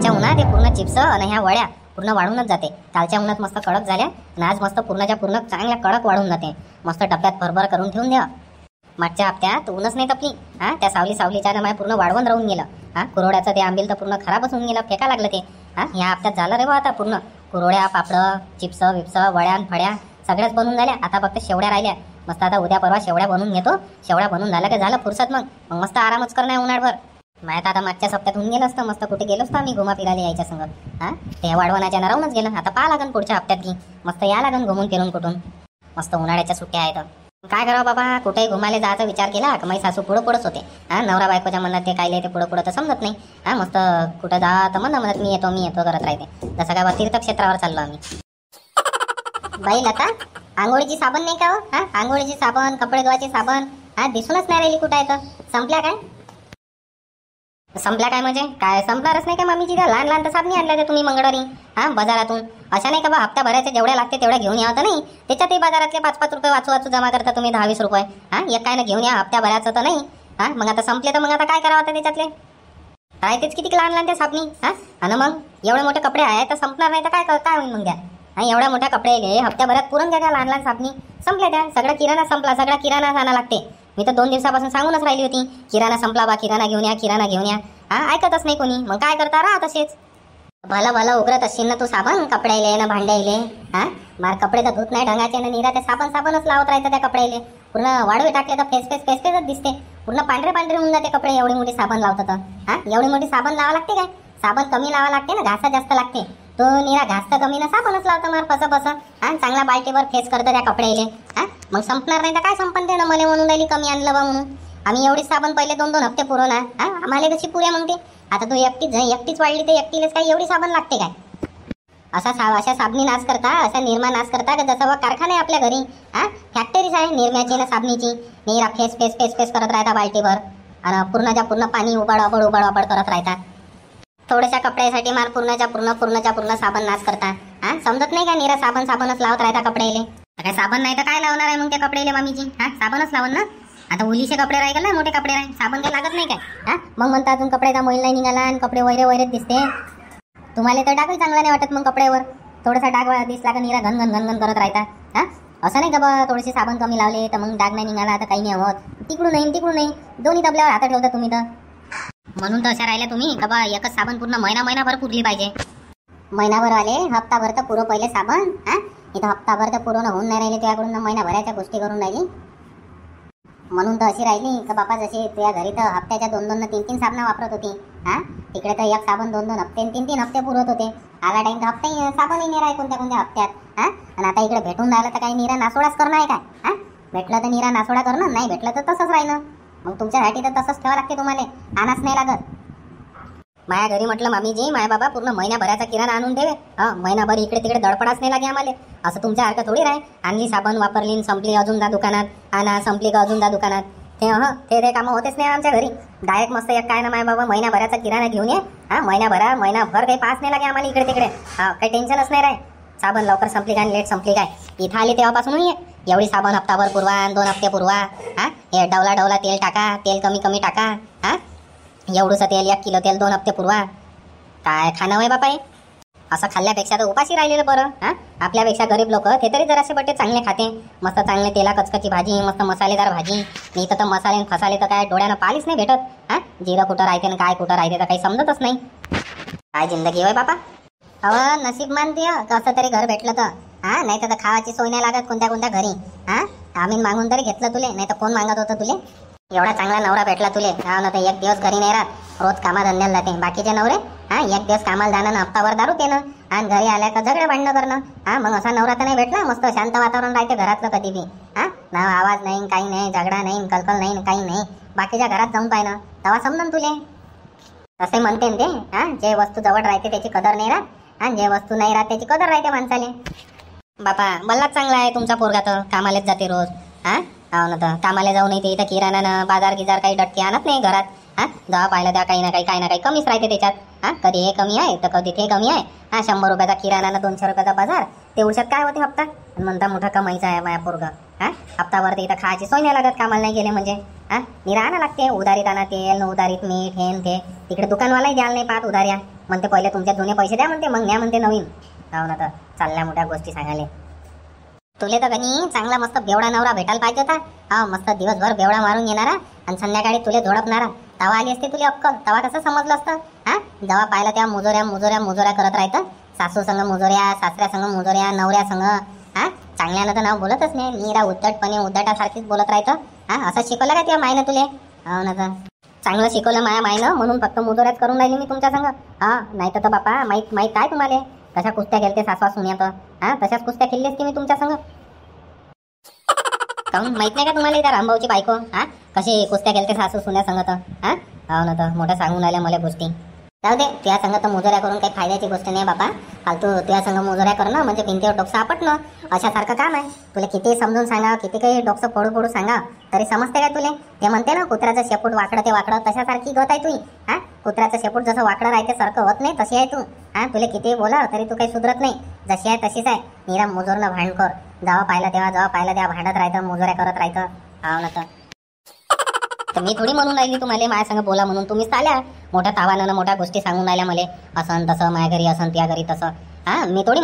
कालच्या उन्हात ते पूर्ण चिप्स आणि ह्या वड्या पूर्ण वाढूनच जाते. कालच्या उन्हात मस्त कडक झाल्या आणि आज मस्त पूर्णच्या पूर्ण चांगल्या कडक वाढून जाते. मस्त डब्यात भरभर करून ठेवून द्या. मागच्या हप्त्यात ऊनच नाही तपली. त्या सावलीच्या माय पूर्ण वाढवून राहून गेलं. कुरोड्याचं ते आंबील तर पूर्ण खराबच होऊन गेलं, फेका लागलं ते. ह्या हप्त्यात झालं रे बा आता पूर्ण कुरोड्या, पापड, चिप्स विप्स, वड्या फड्या सगळ्याच बनवून झाल्या. आता फक्त शेवड्या राहिल्या. मस्त आता उद्या परवा शेवड्या बनवून घेतो. शेवड्या बनवून झाल्या की झालं फुरसत. मग मस्त आरामच करणार उन्हाळभर. माहिती आता मागच्या हप्त्यात होऊन गेलं असतं. मस्त कुठे गेलो असतो आम्ही घुमा फिरायला यायच्या संग. ते वाढवण्याच्या राहूनच गेलं. आता पाहा लागन पुढच्या हप्त्यात की मस्त या लागन घुमून फिरून कुठून. मस्त उन्हाळ्याच्या सुट्ट्या आहेत. काय करावं बाबा, कुठेही घुमायला जायचा विचार केला का माझी सासू पुढं पुढंच होते. नवरा बायकोच्या मनात ते काय ते पुढं तर समजत नाही. मस्त कुठं जा तर म्हणत मी येतो करत राहते. जसं काय बा तीर्थक्षेत्रावर चाललो आम्ही. बाई लता, आंघोळीची साबण नाही का हो? आंघोळीची साबण, कपडे धुवायचे साबण दिसूनच नाही राहिली. कुठं आहे तर संपल्या काय? संपल्या काय म्हणजे काय संपणारच नाही का मामीची? त्या लहान लहान तर साबणी आणल्या त्या तुम्ही मंगळवारी बाजारातून. अशा नाही का बा हप्त्या भरायचे जेवढ्या लागते तेवढ्या घेऊन यावं तर नाही. त्याच्यातही बाजारातले 5-5 रुपये वाचू जमा करता तुम्ही 10-20 रुपये. एक काय ना घेऊन या हप्त्या भरायचं तर नाही. मग आता संपले तर मग आता काय करावं आता त्याच्यातले? राहतेच किती लहान लहान ते साबणी. आणि मग एवढे मोठे कपडे आहे तर संपणार नाही तर काय होईल मग द्या. एवढ्या मोठ्या कपडे हप्त्याभरात पुरण द्या. त्या लहान लहान साबणी संपल्या. त्या सगळा किराणा संपला. सगळा किराणा आणा लागते. मी तर 2 दिवसापासून सांगूनच राहिली होती किराणा संपला बा, किराणा घेऊन या, किराणा घेऊन या. ऐकतच नाही कोणी. मग काय करता राहा तसेच. भलं उघडत असशील ना तू साबण कपड्याले ना भांड्याले. मार कपडे तर धुत नाही ढंगाचे ना निरा ते साबणच लावत राहतं त्या कपड्याले. पूर्ण वाढवे टाकले तर फेसच दिसते. पूर्ण पांढरे होऊन जाते कपडे. एवढी मोठी साबण लावतं तर एवढी मोठी साबण लावा लागते काय? साबण कमी लावा लागते ना, घासा जास्त लागते. तो निरा घास तर कमी ना साबणच लावतो मार फसं. चांगला बाल्टीवर फेस करतं त्या कपड्याले. मग संपणार नाही तर काय संपन ते ना मला म्हणून राहिली कमी आणलं बा म्हणून. आम्ही एवढी साबण पहिले 2-2 हप्ते पुरवणार. आम्हाला कशी पुऱ्या मग ते? आता तू एकटीच वाढली तर एकटीलेच काय एवढी साबण लागते काय? अशा साबणी नाश करता, अशा निरमा नाश करता का जसं बा कारखाना आहे आपल्या घरी. फॅक्टरीच आहे निरम्याची ना साबणीची. निरा फेस करत राहता बाल्टीवर आणि पूर्णच्या पूर्ण पाणी उबाड करत राहता. थोड्याशा कपड्यासाठी मार पूर्णच्या साबण नाश करता. समजत नाही का? निरा साबणच लावत राहता कपड्याले. काय साबण नाही तर काय लावणार आहे मग त्या कपड्याले मामीची? साबणच लावून ना. आता ओलीचे कपडे राहिले ना, मोठे कपडे राहिले, साबण काही लागत नाही काय? मग म्हणता अजून कपड्याचा मैल नाही निघाला आणि कपडे वैरेच दिसते. तुम्हाला तर डागही चांगला नाही वाटत मग कपड्यावर. थोडासा डाग दिसला का निरा घन करत राहता. असं नाही का बा थोडेसे साबण कमी लावले तर मग डाग नाही निघाला तर काही नाही होत. तिकडून नाही दोन्ही डबल्यावर हातात ठेवता तुम्ही तर. म्हणून तर अशा राहिल्या तुम्ही का बा एकच साबण पूर्ण महिनाभर पुरली पाहिजे. महिनाभर आले हप्ताभर तर पुरं पहिले साबण. इथं हप्ताभर तर पुरवणं होऊन नाही राहिले त्याकडून महिनाभराच्या गोष्टी करून राहिली. म्हणून तर अशी राहिली का बापा जशी तुझ्या घरी तर हप्त्याच्या 2-2 3-3 साबणं वापरत होती. तिकडे तर एक साबण 2-2 हप्ते 3-3 हप्ते पुरवत होते. आला टाईम तर हप्ते साबणही नाही राही कोणत्या हप्त्यात. आणि आता इकडे भेटून राहिलं तर काही निरा नासोडाच करणं आहे काय? भेटलं तर निरा नासोडा करणं, नाही भेटलं तर तसंच राहिलं. मग तुमच्यासाठी तर तसंच ठेवा लागते तुम्हाला. आणाच नाही लागत. माया घरी म्हटलं मामीजी माया बाबा पूर्ण महिनाभराचा किराणा आणून ठेवे. महिनाभर इकडे तिकडे दडपडाच नाही लागे आम्हाला. असं तुमच्या सारखं थोडी राही. आणली साबण वापरली संपली अजून जा दुकानात. संपली का अजून जा दुकानात. ते कामं होतेच नाही आमच्या घरी. डायरेक्ट मस्त एक काय ना माय बाबा महिनाभराचा किराणा घेऊन ये. महिनाभर काही पास नाही लागे आम्हाला इकडे तिकडे. काही टेन्शनच नाही राही. साबण लवकर संपली काय लेट संपली काय. इथं आली तेव्हापासून ये एवढी साबण हप्ताभर पुरवा 2 हप्ते पुरवा. हे डवला तेल टाका, तेल कमी टाका. एवढंसं तेल 1 किलो तेल 2 हप्ते पुरवा. काय खाणं आहे बापा हे? असं खाल्ल्यापेक्षा तर उपाशी राहिलेलं बरं. आपल्यापेक्षा गरीब लोक ते तरी जरासे बट्टे चांगले खाते. मस्त चांगले तेला कचकची भाजी, मस्त मसालेदार भाजी. मी तर मसाले फसाले तर काय डोळ्यानं पालीच नाही भेटत. जिरं कुठं राहते ना काय कुठं राहते तर काही समजतच नाही. काय जिंदगी होय बापा. नशीब मानते कसं तरी घर भेटलं तर. नाही तर खावाची सोय नाही लागत कोणत्या घरी. आम्ही मागून तरी घेतलं तुले, नाही तर कोण मागत होतं तुले? एवढा चांगला नवरा भेटला तुले. ना तर एक दिवस घरी नाही राहत, रोज कामाधंद्याला जाते. बाकीचे नवरे एक दिवस कामाला जाणं हप्ताभर दारू पेनं आणि घरी आल्या का झगडे भांडणं करणं. मग असा नवरा तर नाही भेटला. मस्त शांत वातावरण राहते घरातलं कधी बी. ना आवाज नाही, काही नाही, झगडा नाही, कलकल नाही, काही नाही. बाकीच्या घरात जाऊन पाहिलं तेव्हा समजून तुले. तसे म्हणते ते जे वस्तू जवळ राहते त्याची कदर नाही राहत आणि जे वस्तू नाही राहत त्याची कदर राहते माणसाले. बापा बल्लाच चांगला आहे तुमचा पोरगा तर कामालेच जाते रोज. हो ना तर कामाला जाऊ नाही ते इथं किराणा बाजार गिजार काही डटके आणत नाही घरात. जेव्हा पाहिलं त्या काही ना काही कमीच राहते त्याच्यात. कधी हे कमी आहे तर कधी ते कमी आहे. 100 रुपयाचा किराणा 200 रुपयाचा बाजार. तेवढ्यात काय होते हप्ता? म्हणता मोठा कमाईचा आहे माझ्या पोरगा. हप्ताभर तर इथं खायची सोय नाही लागत कामाला नाही गेले म्हणजे. निरा आणा लागते उधारीत आणा तेल उधारीत मीठ हेन ते. तिकडे दुकानवालाही द्यायला नाही पाहत उधाऱ्या. म्हणते पहिले तुमच्या जुने पैसे द्या म्हणते, मग न्या म्हणते नवीन. हो ना, तर चालल्या मोठ्या गोष्टी सांगायला. तुले तर कधी चांगला मस्त बेवडा नवरा भेटायला पाहिजे होता. हा, मस्त दिवसभर बेवडा मारून येणारा आणि संध्याकाळी तुले झोडपणारा. तवा आली असते तुला अक्कल, तवा कसं समजलं असतं. हा, जेव्हा पाहिलं तेव्हा मुजोऱ्या करत राहतं. सासू संग मुजोऱ्या, सासऱ्या संग मुजोऱ्या, नवऱ्या संग. हा, चांगल्यानं तर नाव बोलतच नाही, नीरा उद्धटपणे उद्धटासारखीच बोलत राहतं. हा, असं शिकवलं का तुझ्या मायनं तुले? हो ना, तर चांगलं शिकवलं माया मायनं, म्हणून फक्त मुजोऱ्याच करून राहिली मी तुमच्या संग. हा, नाही तर बापा माहीत काय तुम्हाला कशा कुस्त्या खेळते सासवा सुन्यात. हा, तशाच कुस्त्या खेळली असती मी तुमच्या संग. काहून माहित नाही का तुम्हाला त्या रामभाऊची बायको हा कशी कुस्त्या खेळते सासू सुन्या संगत? हा, हो ना, तर मोठ्या सांगून आल्या मला गोष्टी. जाऊ दे, त्या संग तर मुजोऱ्या करून काही फायद्याची गोष्ट नाही बाबा. फालतू त्या संग मुजोऱ्या करणं म्हणजे भिंतीवर डोकं आपटणं अशासारखं काम आहे. तुला किती समजून सांगा, किती काही डोकं फोडू सांगा तरी समजते का तुले? ते म्हणते ना, कुत्र्याचं शेपूट वाकडं ते वाकडं, तशासारखी गत आहे तुही. हा, कुत्र्याचं शेपूट जसं वाकडं राहते सारखं होत नाही, तशी आहे तू. हा, तुला किती बोला तरी तू काही सुधरत नाही, जशी आहे तशीच आहे. निरा मुजोरनं भांडखोर, जेव्हा पाहिलं तेव्हा भांडत राहतं, मुजोऱ्या करत राहतं. हा ना, तर मी थोडी म्हणून राहिली तुम्हाला माझ्या संग बोला म्हणून. तुम्हीच आल्या मोठ्या तावानं मोठ्या गोष्टी सांगून राहिल्या मला, असं तसं माझ्या घरी असं त्या घरी तसं. हा, मी थोडी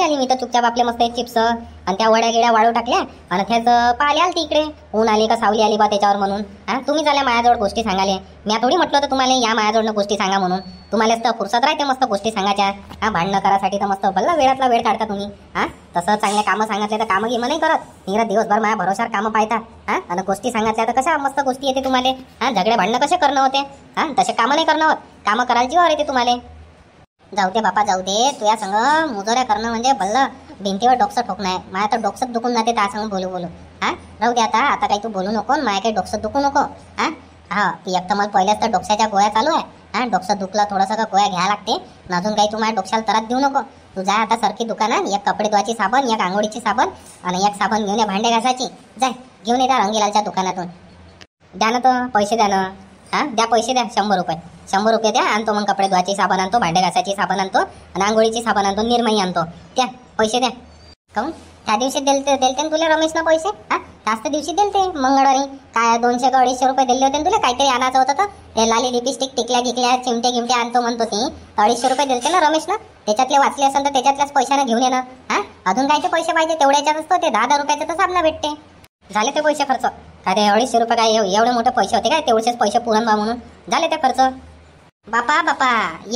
आली. मी तर चुपचाप आपले मस्त चिप्स आणि त्या वड्या गिड्या वाळू टाकल्या आणि त्याच पाहिले आली इकडे. ऊन आली का सावली आली बा त्याच्यावर म्हणून. हा, तुम्ही झाल्या माझ्याजवळ गोष्टी सांगाले. मी थोडी म्हटलं होतं तुम्हाला या माझ्याजवळनं गोष्टी सांगा म्हणून. तुम्हालाच तर फुरसत राहते मस्त गोष्टी सांगायच्या. हा, भांडणं करासाठी तर मस्त भल्ला वेळातला वेळ काढता तुम्ही. हा, तसं चांगल्या कामं सांगितले तर कामं गिमं नाही करत. निरा दिवसभर माझ्या भरोशावर कामं पाहता. हा, आणि गोष्टी सांगितल्या तर कशा मस्त गोष्टी येते तुम्हाला. हा, झगडे भांडणं कसे करणं होते. हा, तसे कामं नाही करणं होत, कामं करायला जीवावर येते तुम्हाला. जाऊ दे बापा जाऊ दे, तुझ्या संग मुजोऱ्या करणं म्हणजे भल्लं भिंतीवर डोकसं ठोकणं आहे. माझ्या तर डोकसं दुखून जाते त्या संग बोलू. हा, राहू दे आता काही तू बोलू नको, माझ्या काही डोकसं दुखू नको. हा हा, एक तर मला पहिल्याच तर डोक्याच्या गोळ्या चालू आहे. हा, डोकसं दुखलं थोडंसं का गोळ्या घ्यायला लागते. अजून काही तू माझ्या डोक्याला त्रास देऊ नको. तू जा आता सरकी दुकानात, एक कपडे धुवायची साबण, एक आंघोळीची साबण आणि एक साबण घेऊन ये भांडे घासायची. जाय घेऊन ये त्या रंगीलालच्या दुकानातून. द्या ना तर पैसे द्या ना. हा, द्या पैसे द्या, 100 रुपये द्या. आणतो मग कपडे धुवायची साबण आणतो, भांडे घासायची साबण आणतो आणि आंघोळीची साबण आणतो, निरमई आणतो. द्या पैसे द्या. काहून त्या दिवशी दिलते ना तुला रमेशनं पैसे? हा, जास्त दिवशी दिलते मंगळवारी. काय 200 का 250 रुपये दिले होते ना तुला? काहीतरी आणायचं होतं तर ते लाली लिपस्टिक टिकल्या गिकल्या चिमटे गिमटे आणतो म्हणतो ती. 250 रुपये दिलते ना रमेशनं. त्याच्यातले वाचले असेल तर त्याच्यातल्याच पैशानं घेऊन येणं. हा, अजून काय ते पैसे पाहिजे तेवढ्याच्यात असतो. ते 10 रुपयाचं तर साबणा भेटते. झाले ते पैसे खर्च. काय ते 250 रुपये काय एवढे मोठे पैसे होते काय? तेवढेच पैसे पुरण बा म्हणून झाले ते खर्च. बापा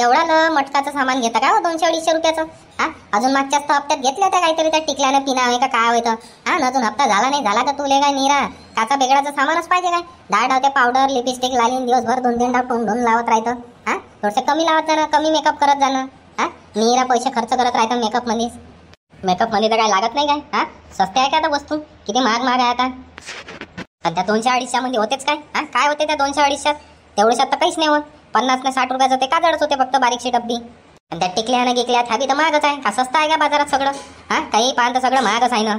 एवढा न मटकाचं सामान घेता का 200-250 रुपयाचं? हा, अजून मागच्याच हप्त्यात घेतल्या होत्या काहीतरी त्या टिकल्यानं पिना आहे का काय होतं. हा, अजून हप्ता झाला नाही झाला का तुले काय निरा काचा बेगडाचं सामानच पाहिजे काय? 10 डाव ते पावडर लिपस्टिक लालीन दिवसभर 2-3 डाव टोन लावत राहतं. हा, थोडंसं कमी लावत जाणं, कमी मेकअप करत जाणं. हा, निरा पैसे खर्च करत राहतं मेकअप मध्ये तर काय लागत नाही काय? हा, स्वस्त आहे का आता वस्तू? किती महाग आहे आता. त्या 200-250 मध्ये होतेच काय? हा, काय होते त्या 200-250? तेवढ्याशात तर काहीच नाही होत. 50 ने 60 रुपयाचं ते काजळच होते फक्त बारीकशी डब्बी. आणि त्या टिकल्या ना गिकल्या थाबी तर महागच आहे का? स्वस्त आहे का बाजारात सगळं? हा, काही पाहन तर सगळं महागच आहे ना.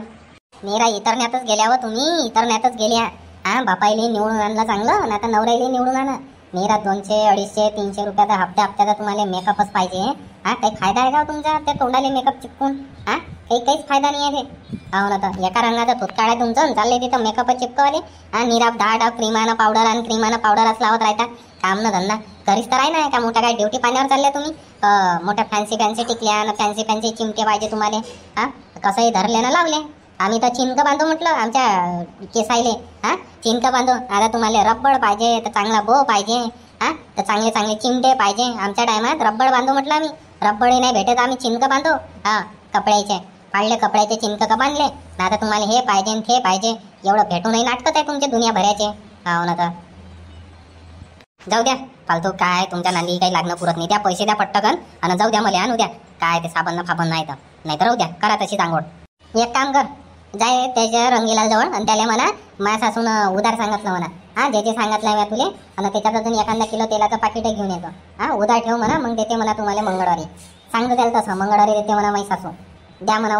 निरा इतरण्यातच गेल्यावर तुम्ही इतरण्यातच गेल्या. हा, बापाईले निवडून आणलं चांगलं आणि आता नवऱ्याला निवडून आणा. निरा 200-250-300 रुपयाचा हप्त्याला तुम्हाला मेकअपच पाहिजे. हा, काही फायदा आहे का तुमच्या त्या तोंडाले मेकअप चिपकून? हा, काहीच फायदा नाही आहे ते. हो ना, तर एका रंगाचा फुटकाळ आहे तुमचं, चालले तिथं मेकअप चिपकवाले. हा, निरा 10 डाव क्रीमानं पावडर आणि क्रीमानं पावडरच लावत राहता. काम न धंदा घरीच तर आहे ना का? मोठ्या काय ड्युटी पाण्यावर चालल्या तुम्ही? मोठ्या फॅन्सी टिकल्या आणि फॅन्सी चिमटे पाहिजे तुम्हाला. हा, कसंही धरले ना लावले. आम्ही तर चिंक बांधू म्हटलं आमच्या केसायले. हा, चिंक बांधू. आता तुम्हाला रब्बड पाहिजे तर चांगला बो पाहिजे. हा, तर चांगले चिमटे पाहिजे. आमच्या टायमात रब्बड बांधू म्हटलं आम्ही. रब्बडही नाही भेटत आम्ही चिंक बांधू. हा, कपड्याचे पाळले कपड्याचे चिंक का बांधले. आता तुम्हाला हे पाहिजे ते पाहिजे एवढं भेटूनही नाटकत आहे तुमचे दुनिया भरायचे. हो ना, तर जाऊ द्या फालतू काय तुमच्या नांदी काही लागणं पुरत नाही. द्या पैसे द्या पट्टकन आणि जाऊ द्या मला आणू द्या. काय ते साबण फाबण नाही तर राहू द्या. करा तशी आंघोळ. एक काम कर, जाय त्याच्या रंगीलाल जवळ आणि त्याला म्हणा माझ्या सासून उधार सांगितलं म्हणा. हा, जे सांगितलं मी तुले आणि त्याच्यात अजून 1 किलो तेलाचं पाकिट घेऊन येतो. हा, उधार ठेव म्हणा, मग देते म्हणा तुम्हाला मंगळवारी. सांगतो त्याला तसं मंगळवारी देते म्हणा माझी सासू. द्या म्हणा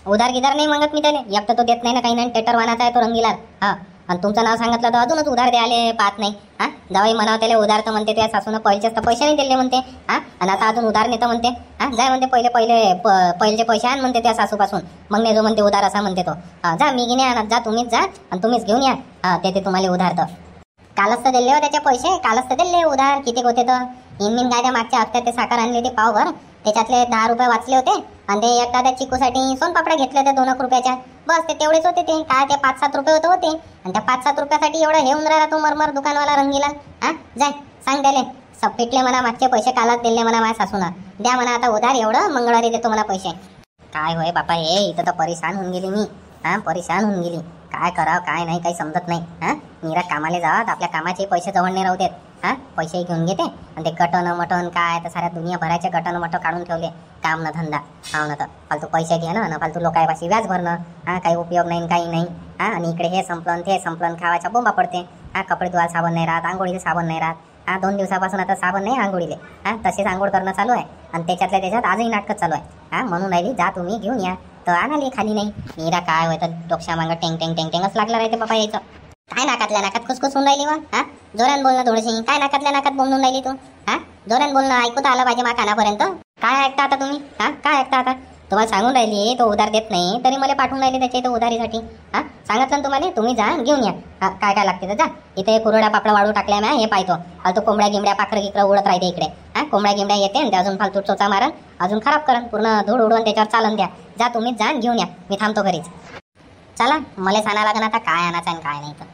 उधार गिधार नाही मागत मी त्याला. एक तर तो देत नाही ना काही नाही. टेटर वानाचा आहे तो रंगीलाल. हा, आणि तुमचं नाव सांगितलं तर अजूनच उधार द्यायला पाहत नाही. हा, जावई म्हणावं त्याला उधार तर म्हणते त्या सासून पहिलेच तर पैसे नाही दिले म्हणते. हा, आणि आता अजून उधार नेतं म्हणते. हा, जाय म्हणते पहिलेचे पैसे आण म्हणते त्या सासूपासून, मग नेजो म्हणते उधार असा म्हणते तो. जा मी घेणे आणत जा, तुम्हीच जा आणि तुम्हीच घेऊन या. हा, ते तुम्हाला उधार तर कालच तर दिले हो त्याचे पैसे, कालच तर दिले उधार. किती होते तर इनमिन काय त्या मागच्या हप्त्यात ते साखर आणली होती पावभर, त्याच्यातले 10 रुपये वाचले होते आणि ते एकदा त्या चिकूसाठी सोनपापड्या घेतल्या होत्या 2 रुपयाच्या. बस ते तेवढेच होते. ते काय ते 5-7 रुपये होते आणि त्या 5-7 रुपयासाठी एवढं हे होऊन राहिला तू मरमर दुकानवाला रंगीला. हा जाय सांग त्याले सब पेटले म्हणा, मागचे पैसे कालात दिले म्हणा माझ्या सासूना, द्या म्हणा आता उधार, एवढं मंगळवारी देतो म्हणा पैसे. काय होय बापा हे, इथं तर परेशान होऊन गेली मी. हा परेशान होऊन गेली. काय करावं काय नाही काही समजत नाही. हा नीरा कामाला जावत, आपल्या कामाचे पैसे जवळ नाही राहू देत. हा पैसे घेऊन घेते आणि ते गटन मटन काय तर साऱ्या दुनिया भरायचे गटन मटन काढून ठेवले. काम ना धंदा हाव ना, तर फालतू पैसे घेणं ना फालतू लोकांपाशी व्याज भरणं. हा काही उपयोग नाही काही नाही. हा आणि इकडे हे संपलन ते संपलन, खावाच्या बोंबा पडते. हा कपडे धुवायला साबण नाही राहत, आंघोळीला साबण नाही राहत. हा 2 दिवसापासून आता साबण नाही आंघोळीले. हा तसेच आंघोळ करणं चालू आहे आणि त्याच्यातल्या त्याच्यात आजही नाटकं चालू आहे. हा म्हणून राहिली जा तुम्ही घेऊन या, तर आणाली खाली नाही. नीरा काय होतं डोक्या मागं टेंग टेंग टेंग टेंगच लागलं राहते बाबा यायचं. काय नाकातल्या नाकात खुसखुस होऊन राहिली मग. हा जोरान बोलणं थोडीशी, काय नाकातल्या नाकात बोलून राहिली तू. हा जोरान बोलणं ऐकू तर आलं पाहिजे मा कानापर्यंत. काय ऐकता आता तुम्ही. हा काय ऐकता आता. तुम्हाला सांगून राहिली तो उधार देत नाही तरी मला पाठवून राहिली त्याच्या इथं उधारीसाठी. हा सांगितलं ना तुम्हाला, तुम्ही जा घेऊन या. हा काय काय लागते तर जा. इथे कुरड्या पापड वाळू टाकल्या म्या, हे पाहतो फालतू कोंबड्या गिंबड्या पाखरं गिकरं उडत राहते इकडे. हा कोंबड्या गिंबड्या येते आणि ते अजून फालतू चोचा मारण, अजून खराब करण, पूर्ण धूळ उडवून त्याच्यावर चालन द्या. जा तुम्हीच जा घेऊन या, मी थांबतो घरीच. चला मला सांगा लागेल आता काय आणायचं आणि काय नाही तर.